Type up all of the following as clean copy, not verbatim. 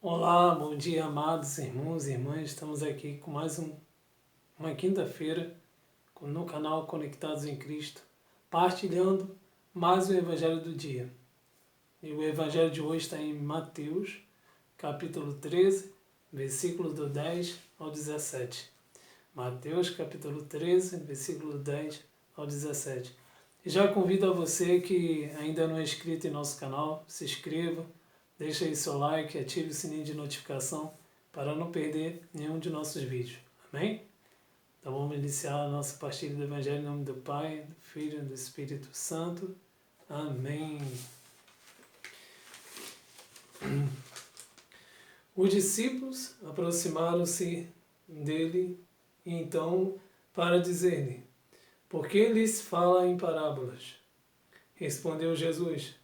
Olá, bom dia, amados irmãos e irmãs. Estamos aqui com mais uma quinta-feira no canal Conectados em Cristo, partilhando mais o Evangelho do dia. E o Evangelho de hoje está em Mateus, capítulo 13, versículo do 10 ao 17. Mateus, capítulo 13, versículo 10 ao 17. E já convido a você que ainda não é inscrito em nosso canal, se inscreva, deixe aí seu like, ative o sininho de notificação para não perder nenhum de nossos vídeos. Amém? Então vamos iniciar a nossa partilha do Evangelho em nome do Pai, do Filho e do Espírito Santo. Amém. Os discípulos aproximaram-se dele então para dizer-lhe: por que lhes fala em parábolas? Respondeu Jesus: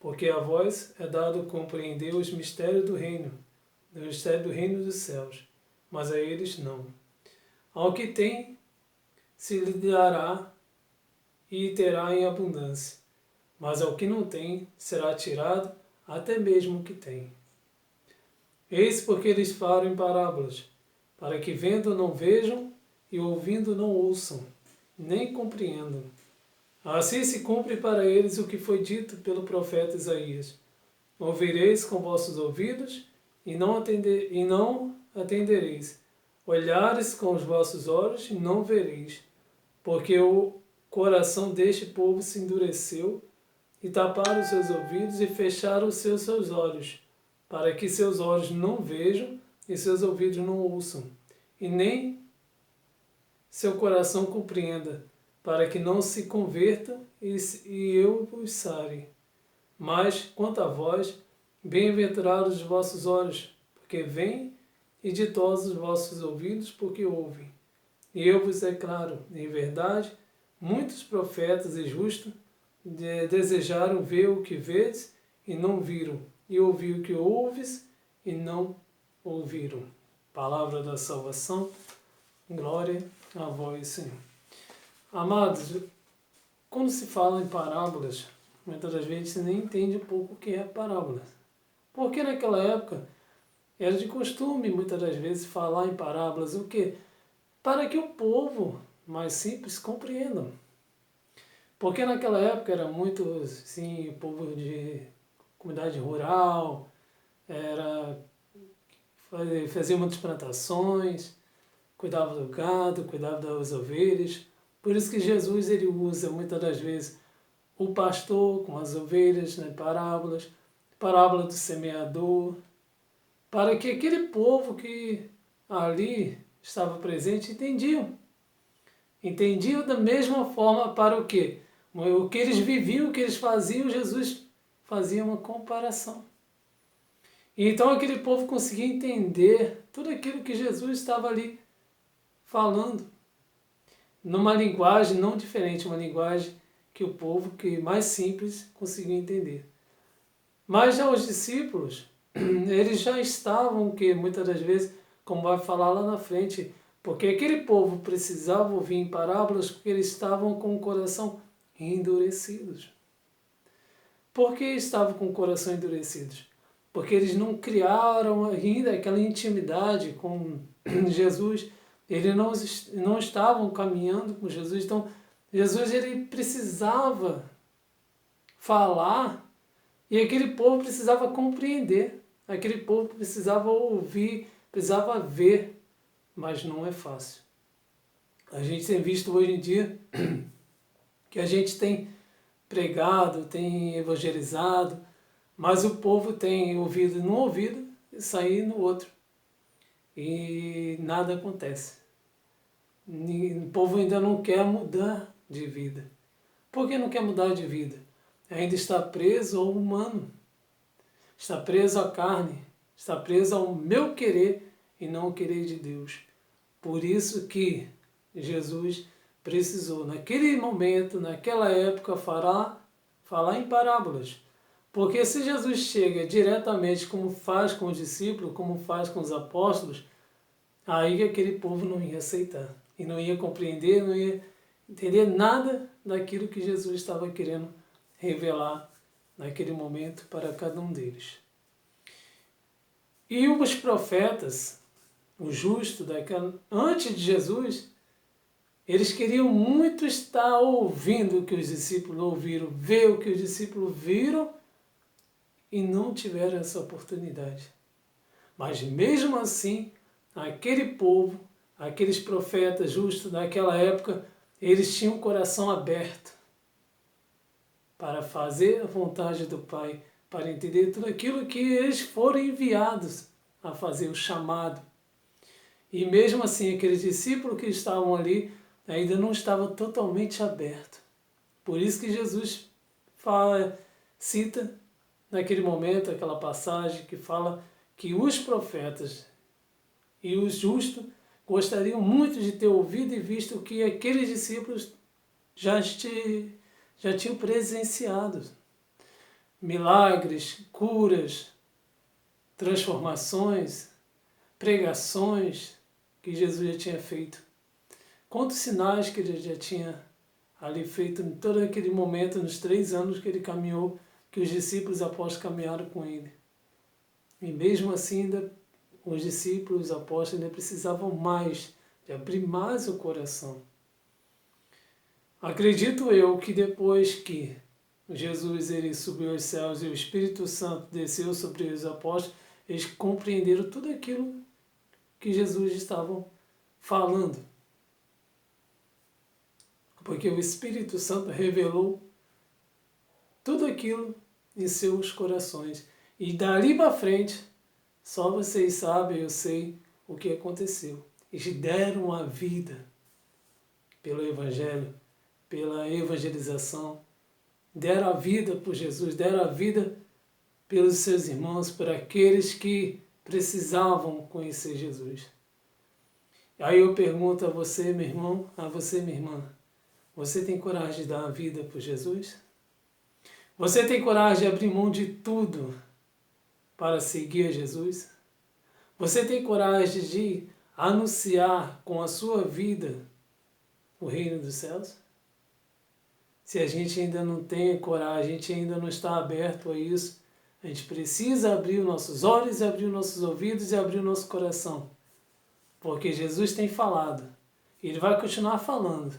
porque a vós é dado compreender os mistérios do reino, o mistério do reino dos céus, mas a eles não. Ao que tem, se lhe dará e terá em abundância, mas ao que não tem, será tirado até mesmo o que tem. Eis porque eles falam em parábolas, para que vendo não vejam e ouvindo não ouçam, nem compreendam. Assim se cumpre para eles o que foi dito pelo profeta Isaías: ouvireis com vossos ouvidos e não atendereis. Olhares com os vossos olhos e não vereis. Porque o coração deste povo se endureceu e taparam os seus ouvidos e fecharam os seus olhos, para que seus olhos não vejam e seus ouvidos não ouçam, e nem seu coração compreenda, para que não se convertam e eu vos sare. Mas, quanto a vós, bem-aventurados os vossos olhos, porque veem, e ditosos os vossos ouvidos, porque ouvem. E eu vos declaro, em verdade, muitos profetas e justos desejaram ver o que vês e não viram, e ouvir o que ouves e não ouviram. Palavra da salvação, glória a vós, Senhor. Amados, quando se fala em parábolas, muitas das vezes você nem entende um pouco o que é parábola. Porque naquela época era de costume, muitas das vezes, falar em parábolas o quê? Para que o povo mais simples compreendam. Porque naquela época era muito, assim, povo de comunidade rural, fazia muitas plantações, cuidava do gado, cuidava das ovelhas. Por isso que Jesus ele usa muitas das vezes o pastor com as ovelhas, né, parábolas, parábola do semeador, para que aquele povo que ali estava presente entendiam da mesma forma para o quê? O que eles viviam, o que eles faziam, Jesus fazia uma comparação. E então aquele povo conseguia entender tudo aquilo que Jesus estava ali falando, numa linguagem não diferente, uma linguagem que o povo que mais simples conseguia entender. Mas já os discípulos, eles já estavam, que muitas das vezes, como vai falar lá na frente, porque aquele povo precisava ouvir em parábolas porque eles estavam com o coração endurecidos. Por que estavam com o coração endurecidos? Porque eles não criaram ainda aquela intimidade com Jesus, eles não estavam caminhando com Jesus, então Jesus ele precisava falar e aquele povo precisava compreender, aquele povo precisava ouvir, precisava ver, mas não é fácil. A gente tem visto hoje em dia que a gente tem pregado, tem evangelizado, mas o povo tem ouvido num ouvido e sair no outro. E nada acontece. O povo ainda não quer mudar de vida. Por que não quer mudar de vida? Ainda está preso ao humano. Está preso à carne. Está preso ao meu querer e não ao querer de Deus. Por isso que Jesus precisou, naquele momento, naquela época, falar em parábolas. Porque se Jesus chega diretamente como faz com os discípulos, como faz com os apóstolos, aí aquele povo não ia aceitar. E não ia compreender, não ia entender nada daquilo que Jesus estava querendo revelar naquele momento para cada um deles. E os profetas, o justo antes de Jesus, eles queriam muito estar ouvindo o que os discípulos ouviram, ver o que os discípulos viram e não tiveram essa oportunidade. Mas mesmo assim, aquele povo, aqueles profetas justos daquela época, eles tinham o coração aberto para fazer a vontade do Pai, para entender tudo aquilo que eles foram enviados a fazer, o chamado. E mesmo assim, aqueles discípulos que estavam ali ainda não estavam totalmente abertos. Por isso que Jesus cita naquele momento, aquela passagem que fala que os profetas e os justos gostariam muito de ter ouvido e visto o que aqueles discípulos já tinham presenciado. Milagres, curas, transformações, pregações que Jesus já tinha feito. Quantos sinais que ele já tinha ali feito em todo aquele momento, nos 3 anos que ele caminhou, que os discípulos apóstolos caminharam com ele. E mesmo assim, ainda, os discípulos, os apóstolos, ainda precisavam mais, de abrir mais o coração. Acredito eu que depois que Jesus ele subiu aos céus e o Espírito Santo desceu sobre os apóstolos, eles compreenderam tudo aquilo que Jesus estava falando. Porque o Espírito Santo revelou tudo aquilo em seus corações. E dali para frente, só vocês sabem, eu sei o que aconteceu. Eles deram a vida pelo Evangelho, pela evangelização, deram a vida por Jesus, deram a vida pelos seus irmãos, por aqueles que precisavam conhecer Jesus. Aí eu pergunto a você, meu irmão, a você, minha irmã, você tem coragem de dar a vida por Jesus? Você tem coragem de abrir mão de tudo para seguir a Jesus? Você tem coragem de anunciar com a sua vida o reino dos céus? Se a gente ainda não tem coragem, a gente ainda não está aberto a isso, a gente precisa abrir os nossos olhos, abrir os nossos ouvidos e abrir o nosso coração. Porque Jesus tem falado, Ele vai continuar falando,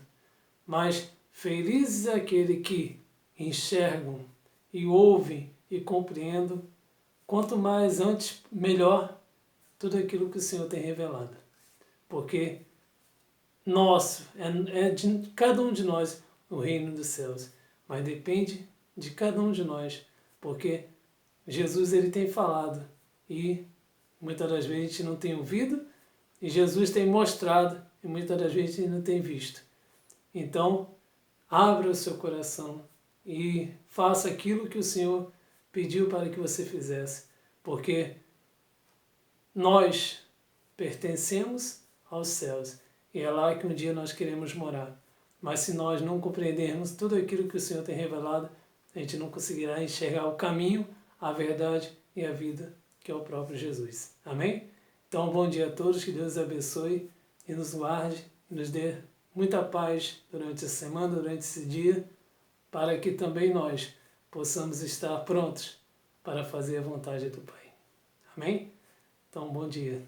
mas felizes é aquele que enxergam e ouvem e compreendem, quanto mais antes, melhor, tudo aquilo que o Senhor tem revelado. Porque nosso, é de cada um de nós o reino dos céus, mas depende de cada um de nós, porque Jesus ele tem falado e muitas das vezes a gente não tem ouvido e Jesus tem mostrado e muitas das vezes a gente não tem visto. Então, abra o seu coração e faça aquilo que o Senhor pediu para que você fizesse, porque nós pertencemos aos céus e é lá que um dia nós queremos morar. Mas se nós não compreendermos tudo aquilo que o Senhor tem revelado, a gente não conseguirá enxergar o caminho, a verdade e a vida, que é o próprio Jesus. Amém? Então, bom dia a todos, que Deus abençoe e nos guarde, e nos dê muita paz durante a semana, durante esse dia, para que também nós possamos estar prontos para fazer a vontade do Pai. Amém? Então, bom dia.